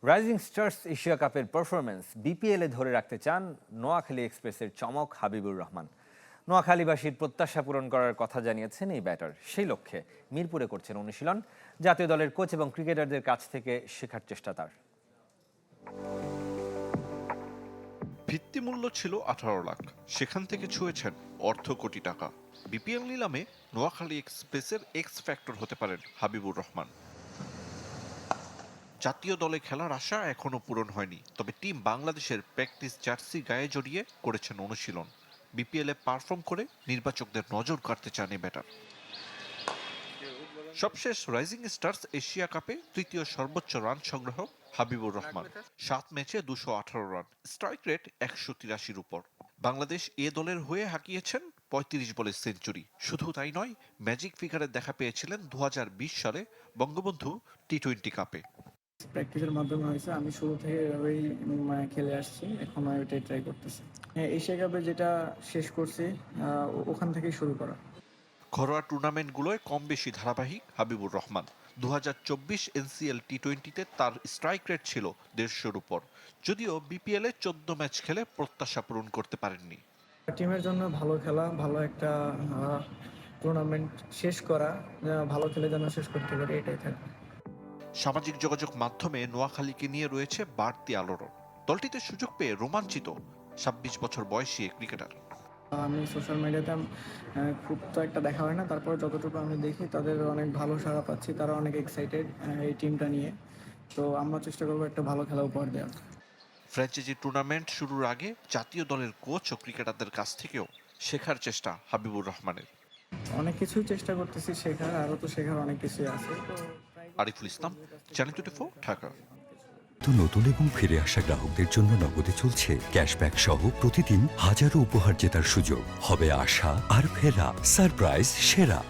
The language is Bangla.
রাইজিং স্টার্স এশিয়া কাপের পারফরমেন্স বিপিএলে ধরে রাখতে চান নোয়াখালী এক্সপ্রেসের চমক হাবিবুর রহমান। নোয়াখালীবাসীর প্রত্যাশা পূরণ করার কথা জানিয়েছেন এই ব্যাটার। সেই লক্ষ্যে মিরপুরে করছেন অনুশীলন। জাতীয় দলের কোচ এবং ক্রিকেটারদের কাছ থেকে শেখার চেষ্টা তার। ভিত্তিমূল্য ছিল 18 লাখ, সেখান থেকে ছুঁয়েছেন অর্ধ কোটি টাকা। বিপিএল নিলামে নোয়াখালী এক্সপ্রেসের এক্স ফ্যাক্টর হতে পারেন হাবিবুর রহমান। জাতীয় দলে খেলার আশা এখনো পূরণ হয়নি, তবে টিম বাংলাদেশের প্র্যাকটিস জার্সি গায়ে জড়িয়ে করেছেন অনুশীলন। বিপিএলে পারফর্ম করে নির্বাচকদের নজর কাড়তে চান এই ব্যাটার। সবশেষ রাইজিং স্টার্স এশিয়া কাপে তৃতীয় সর্বোচ্চ রান সংগ্রাহক হাবিবুর রহমান। 7 ম্যাচে 218 রান, স্ট্রাইক রেট 183-র উপর। বাংলাদেশ এ দলের হয়ে হাঁকিয়েছেন 35 বলের সেঞ্চুরি। শুধু তাই নয়, ম্যাজিক ফিগারের দেখা পেয়েছিলেন 2020 সালে বঙ্গবন্ধু টি-20 কাপে। প্র্যাকটিসের মাধ্যমে হয়েছে, আমি শুরু থেকে এভাবেই খেলে আসছি, এখন ওইটাই ট্রাই করতেছি। হ্যাঁ, এশিয়া কাপে যেটা শেষ করছি ওখান থেকেই শুরু করা। ঘরোয়া টুর্নামেন্টগুলোয় কম বেশি ধারাবাহিক হাবিবুর রহমান। 2024 এনসিএল টি-20-তে তার স্ট্রাইক রেট ছিল 150-র উপর, যদিও বিপিএলে 14 ম্যাচ খেলে প্রত্যাশা পূরণ করতে পারেননি। টিমের জন্য ভালো খেলা, ভালো একটা টুর্নামেন্ট শেষ করা, ভালো খেলে যেন শেষ করতে পারি, এটাই থাকবে। সামাজিক যোগাযোগ মাধ্যমে নোয়াখালীকে নিয়ে রয়েছে বাড়তি আলোড়ন। দলটিতে সুযোগ পেয়ে রোমাঞ্চিত 26 বছর বয়সী এই ক্রিকেটার। আমি সোশ্যাল মিডিয়াতে খুব তো একটা দেখা হয় না, তারপর যতটুকু আমি দেখি তাদের অনেক ভালো সাড়া পাচ্ছি, তারা অনেক এক্সাইটেড এই টিমটা নিয়ে। তো আমরা চেষ্টা করবো একটা ভালো খেলা উপহার দেওয়ার। ফ্র্যাঞ্চাইজি টুর্নামেন্ট শুরুর আগে জাতীয় দলের কোচ ও ক্রিকেটারদের কাছ থেকেও শেখার চেষ্টা হাবিবুর রহমানের। অনেক কিছুই চেষ্টা করতেছি শেখার, আরও তো শেখার অনেক কিছুই আছে। আরিফুল ইসলাম, চ্যানেল 24, ঢাকা। তো নতুন এবং ফিরে আসা গ্রাহকদের জন্য নগদে চলছে ক্যাশব্যাক সহ প্রতিদিন হাজারো উপহার জেতার সুযোগ। হবে আশা আর ফেরা, সারপ্রাইজ সেরা।